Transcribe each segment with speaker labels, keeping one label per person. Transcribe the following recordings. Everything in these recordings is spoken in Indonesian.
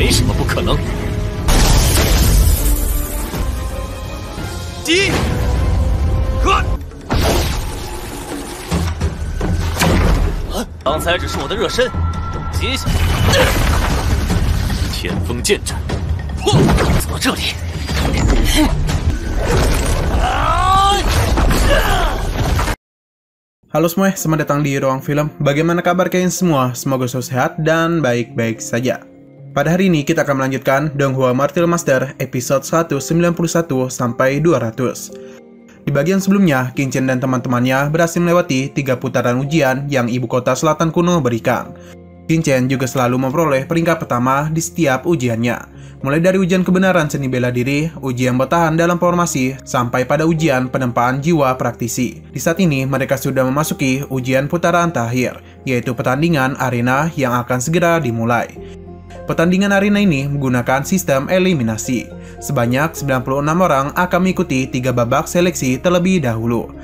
Speaker 1: 没什么不可能。击！呵！刚才只是我的热身，接下来天风剑斩。怎么这里？
Speaker 2: Halo semua, selamat datang di Ruang Film. Bagaimana kabar kalian semua? Semoga selalu sehat dan baik-baik saja. Pada hari ini kita akan melanjutkan Donghua Martial Master episode 191 sampai 200. Di bagian sebelumnya, Qin Chen dan teman-temannya berhasil melewati 3 putaran ujian yang ibu kota selatan kuno berikan. Qin Chen juga selalu memperoleh peringkat pertama di setiap ujiannya. Mulai dari ujian kebenaran seni bela diri, ujian bertahan dalam formasi, sampai pada ujian penempaan jiwa praktisi. Di saat ini, mereka sudah memasuki ujian putaran terakhir, yaitu pertandingan arena yang akan segera dimulai. Pertandingan arena ini menggunakan sistem eliminasi. Sebanyak 96 orang akan mengikuti 3 babak seleksi terlebih dahulu.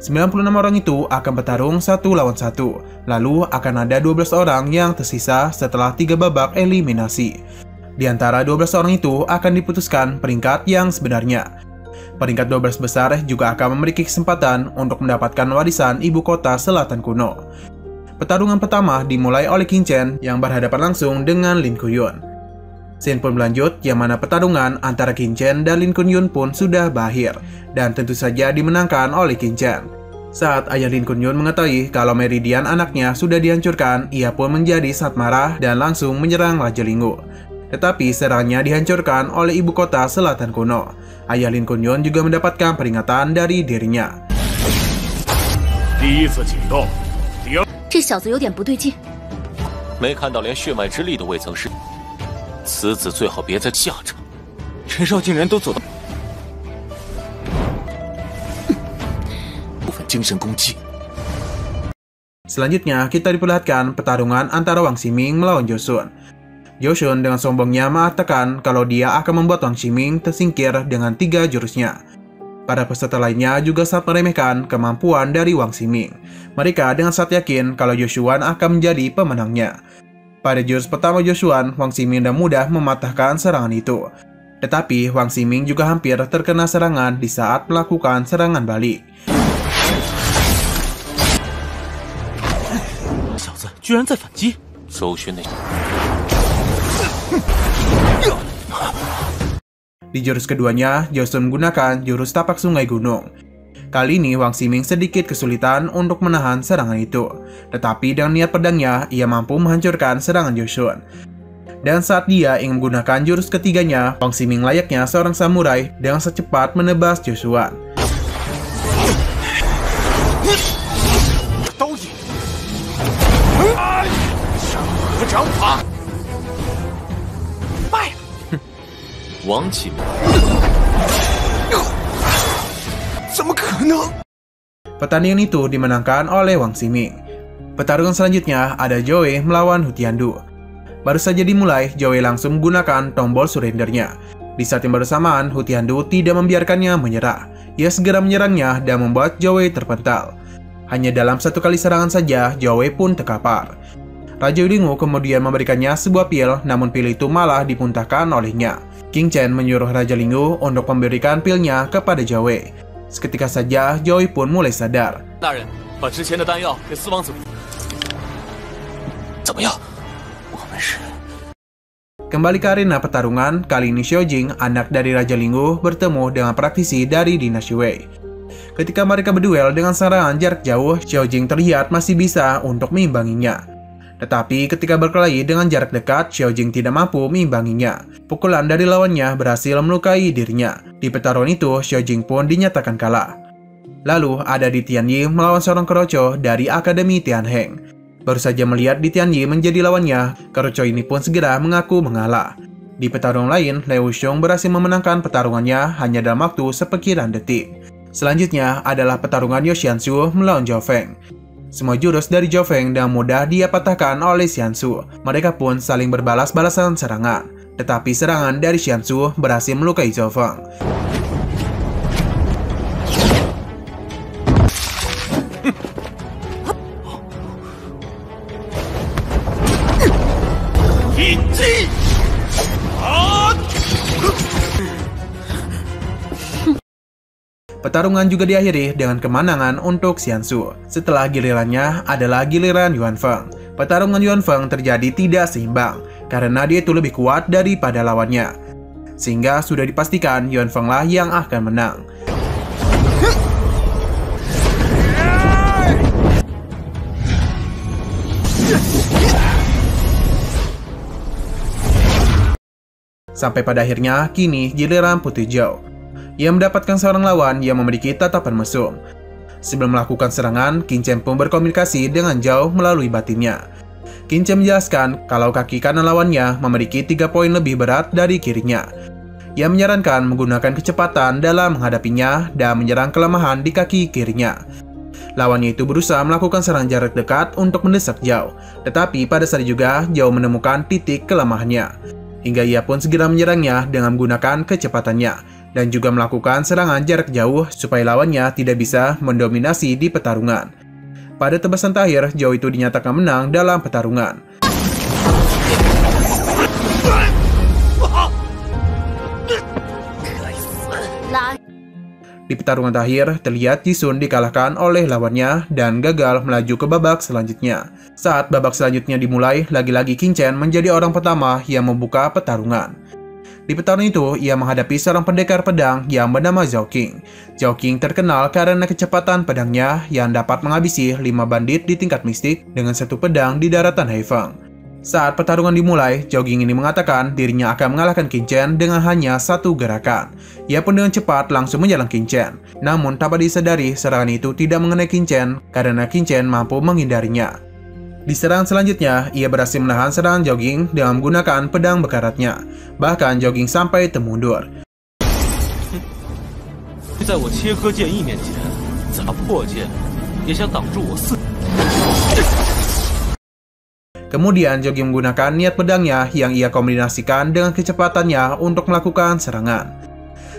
Speaker 2: 96 orang itu akan bertarung 1 lawan 1, lalu akan ada 12 orang yang tersisa setelah 3 babak eliminasi. Di antara 12 orang itu akan diputuskan peringkat yang sebenarnya. Peringkat 12 besar juga akan memiliki kesempatan untuk mendapatkan warisan ibu kota selatan kuno. Pertarungan pertama dimulai oleh Qin Chen yang berhadapan langsung dengan Lin Kunyun. Scene pun berlanjut yang mana pertarungan antara Qin Chen dan Lin Kunyun pun sudah berakhir dan tentu saja dimenangkan oleh Qin Chen. Saat ayah Lin Kunyun mengetahui kalau meridian anaknya sudah dihancurkan, ia pun menjadi sangat marah dan langsung menyerang Raja Linggu. Tetapi serangannya dihancurkan oleh ibu kota selatan kuno. Ayah Lin Kunyun juga mendapatkan peringatan dari dirinya.
Speaker 1: 第一次警告，第二，
Speaker 3: 这小子有点不对劲。
Speaker 1: 没看到连血脉之力都未曾施，此子最好别再下场。陈少竟然都走到部分精神攻击。
Speaker 2: Selanjutnya kita diperlihatkan pertarungan antara Wang Ximing melawan Josun. Josun dengan sombongnya mengatakan kalau dia akan membuat Wang Ximing tersingkir dengan 3 jurusnya. Para peserta lainnya juga sangat meremehkan kemampuan dari Wang Ximing. Mereka dengan sangat yakin kalau Joshua akan menjadi pemenangnya. Pada jurus pertama Joshua, Wang Ximing dan mudah mematahkan serangan itu. Tetapi Wang Ximing juga hampir terkena serangan di saat melakukan serangan balik.
Speaker 1: 小子居然在反击！搜寻那。
Speaker 2: Di jurus keduanya, Josun menggunakan jurus tapak sungai gunung. Kali ini Wang Ximing sedikit kesulitan untuk menahan serangan itu. Tetapi dengan niat pedangnya, ia mampu menghancurkan serangan Josun. Dan saat dia ingin menggunakan jurus ketiganya, Wang Ximing layaknya seorang samurai dengan secepat menebas Joshua.
Speaker 1: Wang Qiming，怎么可能？
Speaker 2: Pertandingan itu dimenangkan oleh Wang Ximing. Pertarungan selanjutnya ada Joe melawan Hu Tiandu. Baru saja dimulai, Joe langsung menggunakan tombol surrendernya. Di saat yang bersamaan, Hu Tiandu tidak membiarkannya menyerah. Ia segera menyerangnya dan membuat Joe terpental. Hanya dalam 1 kali serangan saja, Joe pun terkapar. Raja Linggu kemudian memberikannya sebuah pil, namun pil itu malah dimuntahkan olehnya. Qin Chen menyuruh Raja Linggu untuk memberikan pilnya kepada Joe. Seketika saja, Joe pun mulai sadar.
Speaker 1: 大人，把之前的丹药给四王子。怎么样？我们是。
Speaker 2: Kembali ke arena pertarungan, kali ini Xiaojing, anak dari Raja Linggu, bertemu dengan praktisi dari dinasti Wei. Ketika mereka berduel dengan serangan jarak jauh, Xiaojing terlihat masih bisa untuk mengimbanginya. Tetapi ketika berkelahi dengan jarak dekat, Xiaojing tidak mampu mengimbanginya. Pukulan dari lawannya berhasil melukai dirinya. Di pertarungan itu, Xiaojing pun dinyatakan kalah. Lalu ada di Tianyi melawan seorang keroco dari Akademi Tianheng. Baru saja melihat di Tianyi menjadi lawannya, keroco ini pun segera mengaku mengalah. Di pertarungan lain, Lei Wuxiong berhasil memenangkan pertarungannya hanya dalam waktu seperkiraan detik. Selanjutnya adalah pertarungan Yo Xiansu melawan Zhao Feng. Semua jurus dari Zhao Feng dengan mudah dia patahkan oleh Xiansu. Mereka pun saling berbalas-balasan serangan. Tetapi serangan dari Xiansu berhasil melukai Zhao Feng. Pertarungan juga diakhiri dengan kemenangan untuk Xiansu. Setelah gilirannya adalah giliran Yuan Feng. Pertarungan Yuan Feng terjadi tidak seimbang karena dia itu lebih kuat daripada lawannya. Sehingga sudah dipastikan Yuan Feng lah yang akan menang. Sampai pada akhirnya, kini giliran Putih Zhao. Ia mendapatkan seorang lawan yang memiliki tatapan mesum. Sebelum melakukan serangan, Qin Chen pun berkomunikasi dengan Zhao melalui batinnya. Qin Chen menjelaskan kalau kaki kanan lawannya memiliki 3 poin lebih berat dari kirinya. Ia menyarankan menggunakan kecepatan dalam menghadapinya dan menyerang kelemahan di kaki kirinya. Lawannya itu berusaha melakukan serangan jarak dekat untuk mendesak Zhao, tetapi pada saat juga Zhao menemukan titik kelemahannya. Hingga ia pun segera menyerangnya dengan menggunakan kecepatannya dan juga melakukan serangan jarak jauh supaya lawannya tidak bisa mendominasi di pertarungan. Pada tebasan terakhir, Zhao itu dinyatakan menang dalam pertarungan. Di pertarungan terakhir, terlihat Jixun dikalahkan oleh lawannya dan gagal melaju ke babak selanjutnya. Saat babak selanjutnya dimulai, lagi-lagi Qin Chen menjadi orang pertama yang membuka pertarungan. Di pertarungan itu, ia menghadapi seorang pendekar pedang yang bernama Zhao Qing. Zhao Qing terkenal karena kecepatan pedangnya yang dapat menghabisi 5 bandit di tingkat mistik dengan 1 pedang di daratan Haifeng. Saat pertarungan dimulai, Zhao Qing ini mengatakan dirinya akan mengalahkan Qin Chen dengan hanya 1 gerakan. Ia pun dengan cepat langsung menyerang Qin Chen. Namun tanpa disadari, serangan itu tidak mengenai Qin Chen karena Qin Chen mampu menghindarinya. Di serangan selanjutnya, ia berhasil menahan serangan Zhao Qing dengan menggunakan pedang bekaratnya. Bahkan Zhao Qing sampai termundur. Kemudian Zhao Qing menggunakan niat pedangnya yang ia kombinasikan dengan kecepatannya untuk melakukan serangan.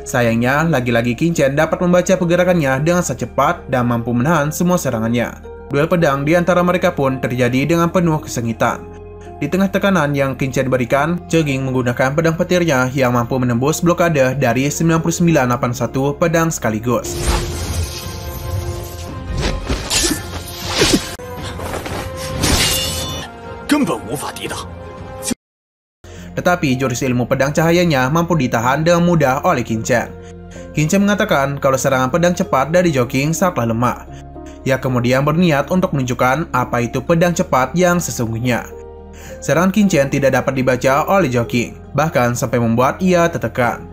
Speaker 2: Sayangnya, lagi-lagi Qin Chen dapat membaca pergerakannya dengan sangat cepat dan mampu menahan semua serangannya. Duel pedang di antara mereka pun terjadi dengan penuh kesengitan. Di tengah tekanan yang Qin Chen berikan, Zhao Qing menggunakan pedang petirnya yang mampu menembus blokade dari 9981 pedang sekaligus. Tetapi jurus ilmu pedang cahayanya mampu ditahan dengan mudah oleh Qin Chen. Qin Chen mengatakan kalau serangan pedang cepat dari Zhao Qing sangatlah lemah. Ia kemudian berniat untuk menunjukkan apa itu pedang cepat yang sesungguhnya. Serangan Qin Chen tidak dapat dibaca oleh Zhao Qing, bahkan sampai membuat ia tertekan.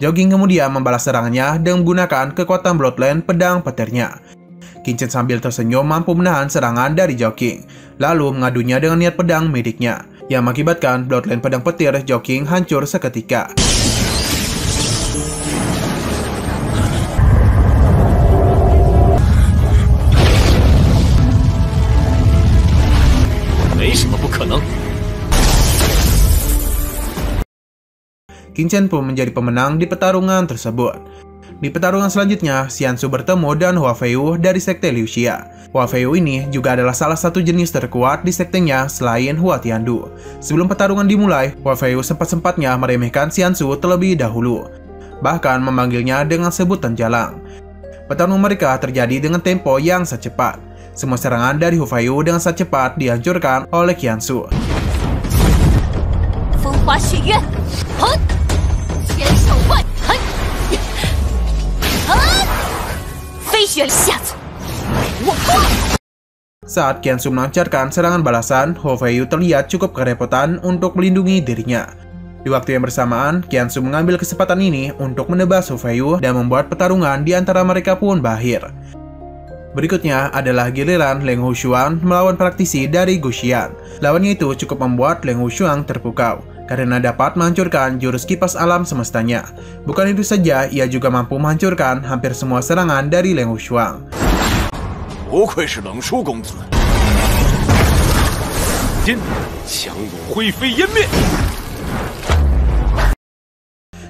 Speaker 2: Zhao Qing kemudian membalas serangannya dengan menggunakan kekuatan Bloodline pedang petirnya. Qin Chen sambil tersenyum mampu menahan serangan dari Zhao Qing, lalu mengadunya dengan niat pedang miliknya, yang mengakibatkan Bloodline pedang petir Zhao Qing hancur seketika. Qin Chen pun menjadi pemenang di pertarungan tersebut. Di pertarungan selanjutnya, Xiansu bertemu dan Hua Feiyu dari sekte Liu Xia. Hua Feiyu ini juga adalah salah satu jenis terkuat di sektenya selain Hua Tiandu. Sebelum pertarungan dimulai, Hua Feiyu sempat-sempatnya meremehkan Xiansu terlebih dahulu, bahkan memanggilnya dengan sebutan jalang. Pertarungan mereka terjadi dengan tempo yang sangat cepat. Semua serangan dari Hua Feiyu dengan sangat cepat dihancurkan oleh Xiansu. Saat Xiansu melancarkan serangan balasan, Hua Feiyu terlihat cukup kerepotan untuk melindungi dirinya. Di waktu yang bersamaan, Xiansu mengambil kesempatan ini untuk menebas Hua Feiyu dan membuat pertarungan di antara mereka pun berakhir. Berikutnya adalah giliran Leng Hushuang melawan praktisi dari Guxian. Lawannya itu cukup membuat Leng Hushuang terpukau karena dapat menghancurkan jurus kipas alam semestanya. Bukan itu saja, ia juga mampu menghancurkan hampir semua serangan dari Leng Hushuang.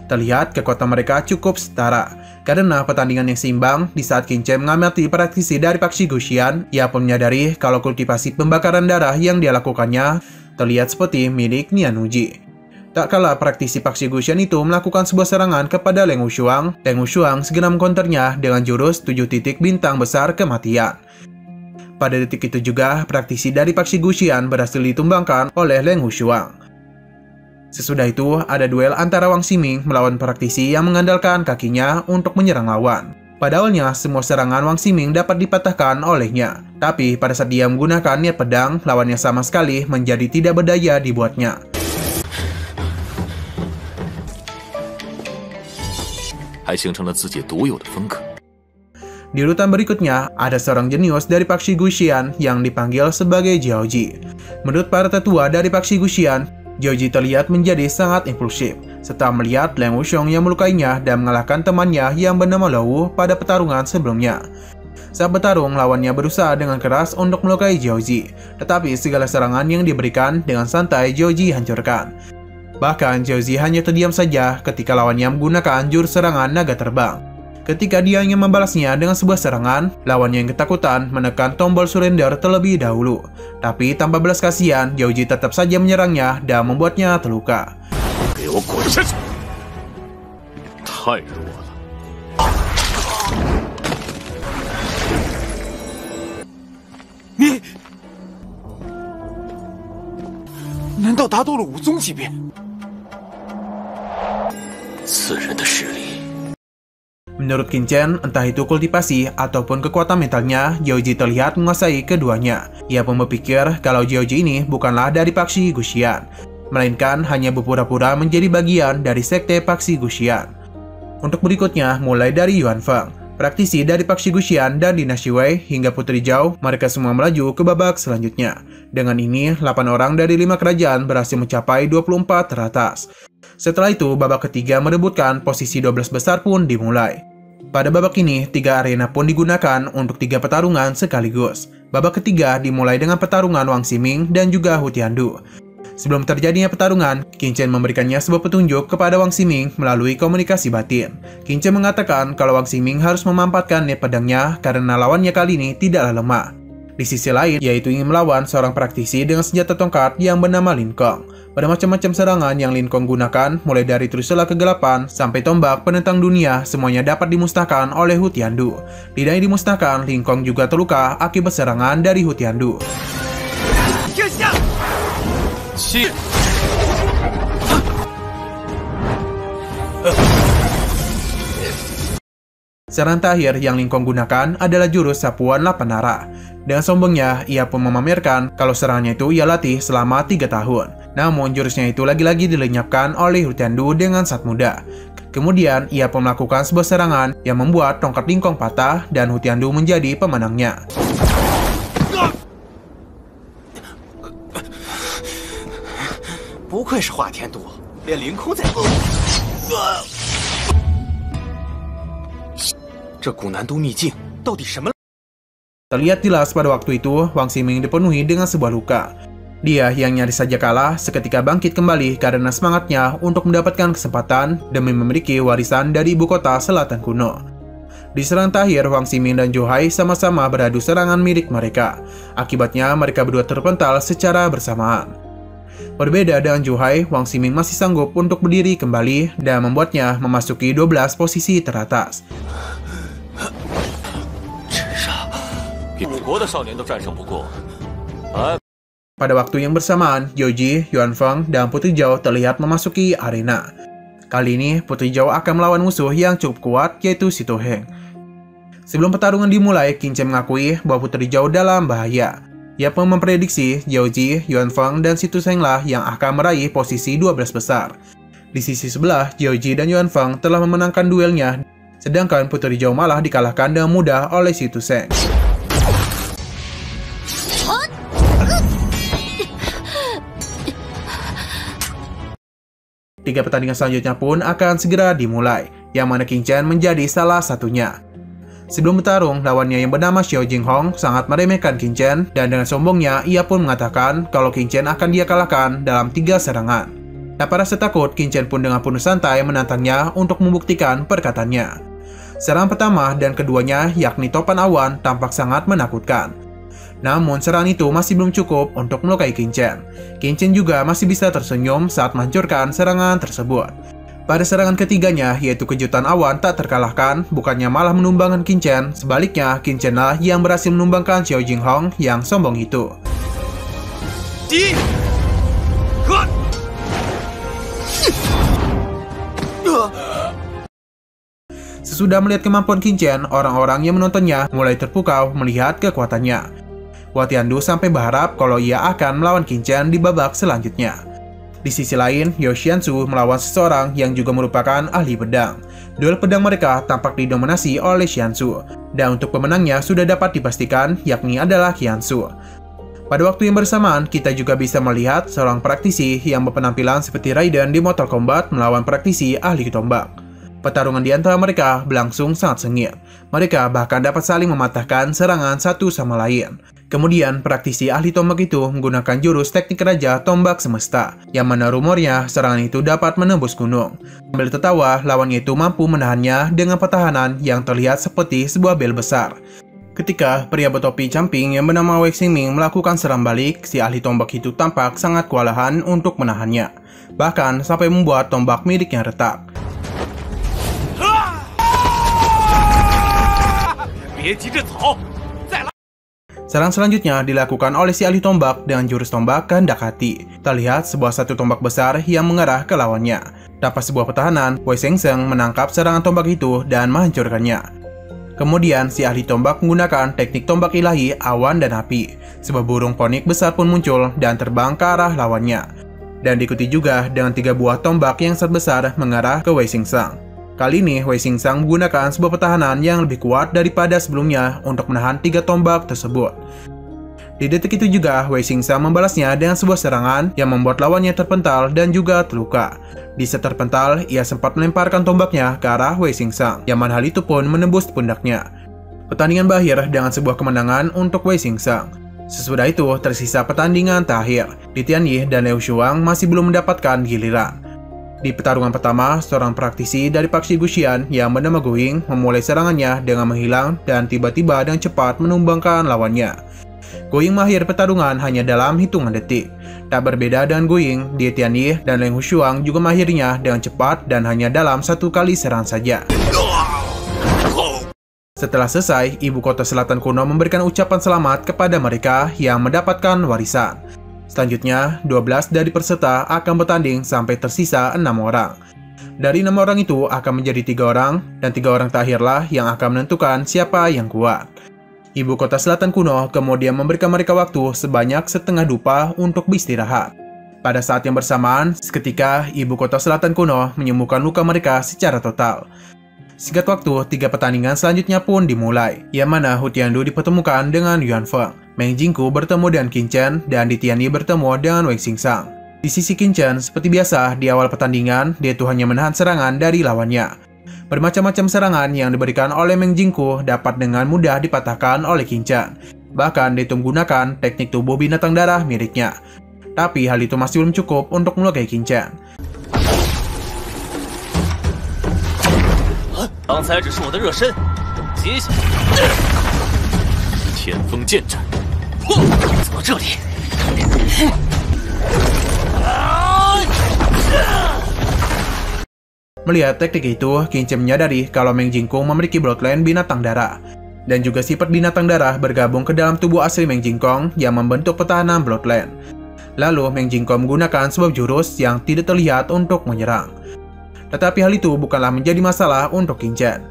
Speaker 2: Terlihat kekuatan mereka cukup setara. Karena pertandingan yang seimbang, di saat Qin Chen mengamati praktisi dari faksi Guxian, ia pun menyadari kalau kultivasi pembakaran darah yang dia lakukannya terlihat seperti milik Nian Wuji. Tak kala praktisi faksi Guxian itu melakukan sebuah serangan kepada Leng Wushuang, Leng Wushuang segera mengkonternya dengan jurus 7 titik bintang besar kematian. Pada detik itu juga, praktisi dari faksi Guxian berhasil ditumbangkan oleh Leng Wushuang. Sesudah itu, ada duel antara Wang Ximing melawan praktisi yang mengandalkan kakinya untuk menyerang lawan. Pada awalnya, semua serangan Wang Ximing dapat dipatahkan olehnya. Tapi pada saat dia menggunakan niat pedang, lawannya sama sekali menjadi tidak berdaya dibuatnya. Di urutan berikutnya, ada seorang jenius dari faksi Guxian yang dipanggil sebagai Jiaoji. Menurut para tetua dari faksi Guxian, Jiaoji terlihat menjadi sangat impulsif setelah melihat Leng Wushuang yang melukainya dan mengalahkan temannya yang bernama Lou pada pertarungan sebelumnya. Saat bertarung, lawannya berusaha dengan keras untuk melukai Jiaoji, tetapi segala serangan yang diberikan dengan santai Jiaoji hancurkan. Bahkan Jiaoji hanya terdiam saja ketika lawannya menggunakan jurus serangan naga terbang. Ketika dia ingin membalasnya dengan sebuah serangan, lawannya yang ketakutan menekan tombol surrender terlebih dahulu. Tapi tanpa belas kasihan, Jiaoji tetap saja menyerangnya dan membuatnya terluka. Menurut Qin Chen, entah itu kultivasi ataupun kekuatan mentalnya, Jiaoji terlihat menguasai keduanya. Ia pun berpikir kalau Jiaoji ini bukanlah dari faksi Guxian, melainkan hanya berpura-pura menjadi bagian dari sekte faksi Guxian. Untuk berikutnya, mulai dari Yuan Feng, praktisi dari faksi Guxian dan dinasti Wei hingga Putri Zhao, mereka semua melaju ke babak selanjutnya. Dengan ini, 8 orang dari 5 kerajaan berhasil mencapai 24 teratas. Setelah itu, babak ketiga merebutkan posisi 12 besar pun dimulai. Pada babak ini, 3 arena pun digunakan untuk 3 pertarungan sekaligus. Babak ketiga dimulai dengan pertarungan Wang Ximing dan juga Hu Tiandu. Sebelum terjadinya pertarungan, Qin Chen memberikannya sebuah petunjuk kepada Wang Ximing melalui komunikasi batin. Qin Chen mengatakan kalau Wang Ximing harus memampatkan niat pedangnya karena lawannya kali ini tidaklah lemah. Di sisi lain, yaitu ingin melawan seorang praktisi dengan senjata tongkat yang bernama Lin Kong. Pada macam-macam serangan yang Lin Kong gunakan, mulai dari Trisula kegelapan sampai tombak penentang dunia, semuanya dapat dimusnahkan oleh Hu Tiandu. Tidak hanya dimusnahkan, Lin Kong juga terluka akibat serangan dari Hu Tiandu. Serangan terakhir yang Lin Kong gunakan adalah jurus sapuan 8 arah. Dengan sombongnya, ia pun memamerkan kalau serangannya itu ia latih selama 3 tahun. Namun jurusnya itu lagi-lagi dilenyapkan oleh Hu Tiandu dengan sangat mudah. Kemudian, ia pun melakukan sebuah serangan yang membuat tongkat Lin Kong patah dan Hu Tiandu menjadi pemenangnya. Terlihat jelas pada waktu itu, Wang Ximing dipenuhi dengan sebuah luka. Dia yang nyaris saja kalah seketika bangkit kembali karena semangatnya untuk mendapatkan kesempatan demi memiliki warisan dari ibu kota selatan kuno. Di serangan terakhir, Wang Ximing dan Zhou Hai sama-sama beradu serangan milik mereka. Akibatnya, mereka berdua terpental secara bersamaan. Berbeda dengan Zhou Hai, Wang Ximing masih sanggup untuk berdiri kembali dan membuatnya memasuki 12 posisi teratas. Pada waktu yang bersamaan, Jiaoji, Yuan Feng, dan Putri Zhao terlihat memasuki arena. Kali ini, Putri Zhao akan melawan musuh yang cukup kuat, yaitu Si To Heng. Sebelum pertarungan dimulai, Qin Chen mengakui bahwa Putri Zhao dalam bahaya. Ia pun memprediksi Jiaoji, Yuan Feng, dan Si To Heng lah yang akan meraih posisi 12 besar. Di sisi sebelah, Jiaoji dan Yuan Feng telah memenangkan duelnya, sedangkan Putri Zhao malah dikalahkan dengan mudah oleh Si To Heng. Tiga pertandingan selanjutnya pun akan segera dimulai, yang mana Qin Chen menjadi salah satunya. Sebelum bertarung, lawannya yang bernama Xiao Jinghong sangat meremehkan Qin Chen, dan dengan sombongnya ia pun mengatakan kalau Qin Chen akan dia kalahkan dalam 3 serangan. Tanpa rasa takut, Qin Chen pun dengan penuh santai menantangnya untuk membuktikan perkataannya. Serangan pertama dan keduanya, yakni topan awan, tampak sangat menakutkan. Namun serangan itu masih belum cukup untuk melukai Qin Chen. Qin Chen juga masih bisa tersenyum saat menghancurkan serangan tersebut. Pada serangan ketiganya, yaitu kejutan awan tak terkalahkan, bukannya malah menumbangkan Qin Chen, sebaliknya Qin Chen lah yang berhasil menumbangkan Xiao Jinghong yang sombong itu. Sesudah melihat kemampuan Qin Chen, orang-orang yang menontonnya mulai terpukau melihat kekuatannya. Hua Tiandu sampai berharap kalau ia akan melawan Qin Chen di babak selanjutnya. Di sisi lain, Yao Xianzu melawan seseorang yang juga merupakan ahli pedang. Duel pedang mereka tampak didominasi oleh Xianzu, dan untuk pemenangnya sudah dapat dipastikan yakni adalah Qianzu. Pada waktu yang bersamaan, kita juga bisa melihat seorang praktisi yang berpenampilan seperti Raiden di Mortal Kombat melawan praktisi ahli tombak. Pertarungan di antara mereka berlangsung sangat sengit. Mereka bahkan dapat saling mematahkan serangan satu sama lain. Kemudian, praktisi ahli tombak itu menggunakan jurus teknik raja tombak semesta, yang mana rumornya serangan itu dapat menembus gunung. Sambil tertawa, lawannya itu mampu menahannya dengan pertahanan yang terlihat seperti sebuah bel besar. Ketika pria bertopi camping yang bernama Wei Xingming melakukan serang balik, si ahli tombak itu tampak sangat kewalahan untuk menahannya. Bahkan sampai membuat tombak miliknya retak. Serang selanjutnya dilakukan oleh si ahli tombak dengan jurus tombak kehendak hati. Terlihat sebuah satu tombak besar yang mengarah ke lawannya. Tanpa sebuah pertahanan, Wei Shengsheng menangkap serangan tombak itu dan menghancurkannya. Kemudian si ahli tombak menggunakan teknik tombak ilahi awan dan api. Sebuah burung ponik besar pun muncul dan terbang ke arah lawannya. Dan diikuti juga dengan 3 buah tombak yang sangat besar mengarah ke Wei Shengsheng. Kali ini, Wei Shengsheng menggunakan sebuah pertahanan yang lebih kuat daripada sebelumnya untuk menahan 3 tombak tersebut. Di detik itu juga, Wei Shengsheng membalasnya dengan sebuah serangan yang membuat lawannya terpental dan juga terluka. Di saat terpental, ia sempat melemparkan tombaknya ke arah Wei Shengsheng, yang mana hal itu pun menembus pundaknya. Pertandingan berakhir dengan sebuah kemenangan untuk Wei Shengsheng. Sesudah itu, tersisa pertandingan terakhir. Li Tianyi dan Liu Shuang masih belum mendapatkan giliran. Di pertarungan pertama, seorang praktisi dari faksi Guxian yang bernama Gu Ying memulai serangannya dengan menghilang dan tiba-tiba dengan cepat menumbangkan lawannya. Gu Ying mengakhiri pertarungan hanya dalam hitungan detik. Tak berbeda dengan Gu Ying, Li Tianyi dan Liu Shuang juga mengakhirinya dengan cepat dan hanya dalam 1 kali serangan saja. Setelah selesai, ibu kota selatan kuno memberikan ucapan selamat kepada mereka yang mendapatkan warisan. Selanjutnya, 12 dari peserta akan bertanding sampai tersisa 6 orang. Dari 6 orang itu akan menjadi 3 orang, dan 3 orang terakhirlah yang akan menentukan siapa yang kuat. Ibu kota selatan kuno kemudian memberikan mereka waktu sebanyak setengah dupa untuk beristirahat. Pada saat yang bersamaan, seketika ibu kota selatan kuno menyembuhkan luka mereka secara total. Singkat waktu, 3 pertandingan selanjutnya pun dimulai, yang mana Hu Tiandu dipertemukan dengan Yuan Feng. Meng Jingku bertemu dengan Qin Chen, dan Li Tianyi bertemu dengan Wei Shengsheng. Di sisi Qin Chen, seperti biasa, di awal pertandingan, dia tuh hanya menahan serangan dari lawannya. Bermacam-macam serangan yang diberikan oleh Meng Jingku dapat dengan mudah dipatahkan oleh Qin Chen. Bahkan dia tuh menggunakan teknik tubuh binatang darah miliknya. Tapi hal itu masih belum cukup untuk melukai Qin Chen.
Speaker 1: 刚才只是我的热身，接下来天风剑斩，怎么这里？
Speaker 2: Melihat teknik itu, Qin Chen menyadari kalau Meng Jingkong memiliki bloodline binatang darah. Dan juga sifat binatang darah bergabung ke dalam tubuh asli Meng Jingkong yang membentuk pertahanan bloodline. Lalu Meng Jingkong menggunakan sebuah jurus yang tidak terlihat untuk menyerang. Tetapi hal itu bukanlah menjadi masalah untuk Qin Chen.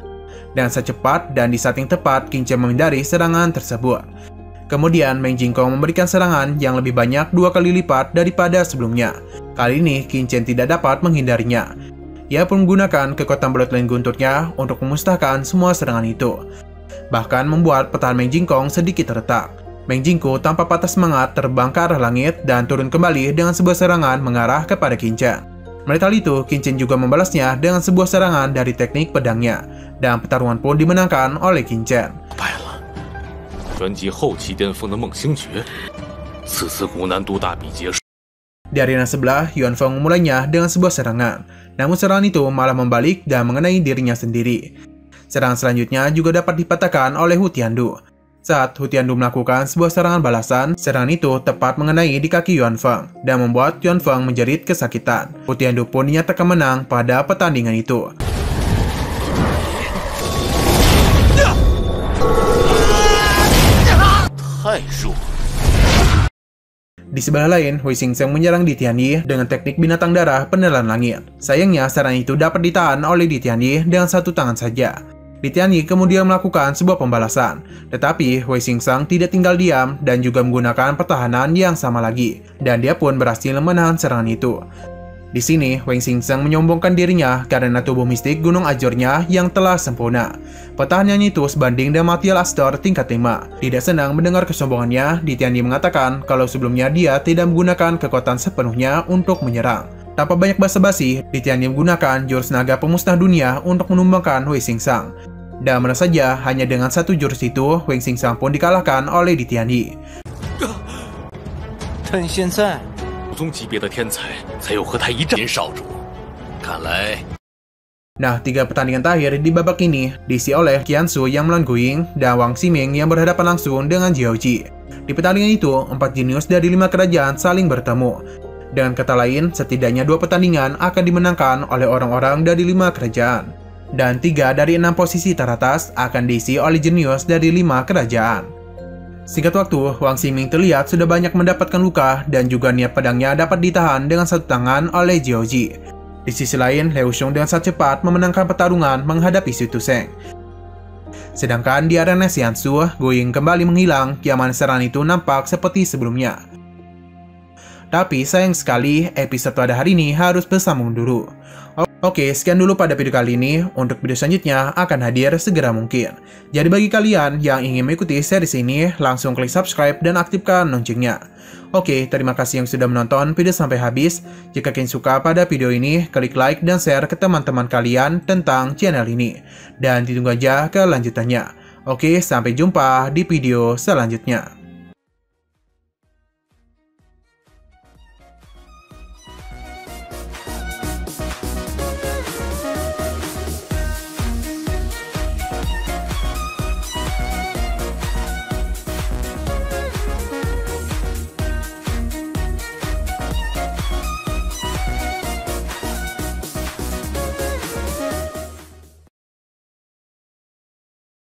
Speaker 2: Dan secepat dan di saat yang tepat, Qin Chen menghindari serangan tersebut. Kemudian Meng Jingkong memberikan serangan yang lebih banyak 2 kali lipat daripada sebelumnya. Kali ini Qin Chen tidak dapat menghindarinya. Ia pun menggunakan kekuatan bloodline guntutnya untuk memusnahkan semua serangan itu. Bahkan membuat pertahanan Meng Jingkong sedikit retak. Meng Jingko tanpa patah semangat terbang ke arah langit dan turun kembali dengan sebuah serangan mengarah kepada Qin Chen. Melihat hal itu, Qin Chen juga membalasnya dengan sebuah serangan dari teknik pedangnya, dan pertarungan pun dimenangkan oleh Qin Chen.
Speaker 1: 败了，专击后期巅峰的梦星诀，此次古难度大比结束。
Speaker 2: Di arena sebelah, Yuan Feng memulainya dengan sebuah serangan. Namun serangan itu malah membalik dan mengenai dirinya sendiri. Serangan selanjutnya juga dapat dipatahkan oleh Hu Tiandu. Saat Hu Tiandu melakukan sebuah serangan balasan, serangan itu tepat mengenai di kaki Yuan Feng dan membuat Yuan Feng menjerit kesakitan. Hu Tiandu pun dinyatakan menang pada pertandingan itu. Di sebelah lain, Hui Xingsheng menyerang Di Tianyi dengan teknik binatang darah penelan langit. Sayangnya, serangan itu dapat ditahan oleh Di Tianyi dengan satu tangan saja. Di Tianyi kemudian melakukan sebuah pembalasan, tetapi Hui Xingsheng tidak tinggal diam dan juga menggunakan pertahanan yang sama lagi, dan dia pun berhasil menahan serangan itu. Di sini, Hui Xingsheng menyombongkan dirinya karena tubuh mistik Gunung Ajurnya yang telah sempurna. Pertahanannya itu sebanding dengan Martial Astor tingkat 5. Tidak senang mendengar kesombongannya, Di Tianyi mengatakan kalau sebelumnya dia tidak menggunakan kekuatan sepenuhnya untuk menyerang. Tanpa banyak basa-basi, Di Tianyi menggunakan jurus naga pemusnah dunia untuk menumbangkan Hui Xingsheng. Dan benar saja, hanya dengan satu jurus itu, Hui Xingsheng pun dikalahkan oleh Di Tianyi.
Speaker 3: 但现在
Speaker 1: 宗级别的天才才有和他一战。少主，看来。
Speaker 2: Nah, 3 pertandingan terakhir di babak ini diisi oleh Qian Su yang melawan Guiying dan Wang Ximing yang berhadapan langsung dengan Jiao Ji. Di pertandingan itu, 4 jenius dari 5 kerajaan saling bertemu. Dengan kata lain, setidaknya 2 pertandingan akan dimenangkan oleh orang-orang dari 5 kerajaan. Dan 3 dari 6 posisi teratas akan diisi oleh jenius dari 5 kerajaan. Singkat waktu, Wang Ximing terlihat sudah banyak mendapatkan luka dan juga niat pedangnya dapat ditahan dengan satu tangan oleh Jiao Ji. Di sisi lain, Liu Xiong dengan sangat cepat memenangkan pertarungan menghadapi Xu Tusheng. Sedangkan di arena Xiansu, Guiying kembali menghilang, yang mana serangan itu nampak seperti sebelumnya. Tapi sayang sekali, episode pada hari ini harus bersambung dulu. Oke, sekian dulu pada video kali ini. Untuk video selanjutnya akan hadir segera mungkin. Jadi bagi kalian yang ingin mengikuti series ini, langsung klik subscribe dan aktifkan loncengnya. Oke, terima kasih yang sudah menonton video sampai habis. Jika kalian suka pada video ini, klik like dan share ke teman-teman kalian tentang channel ini. Dan ditunggu aja kelanjutannya. Oke, sampai jumpa di video selanjutnya.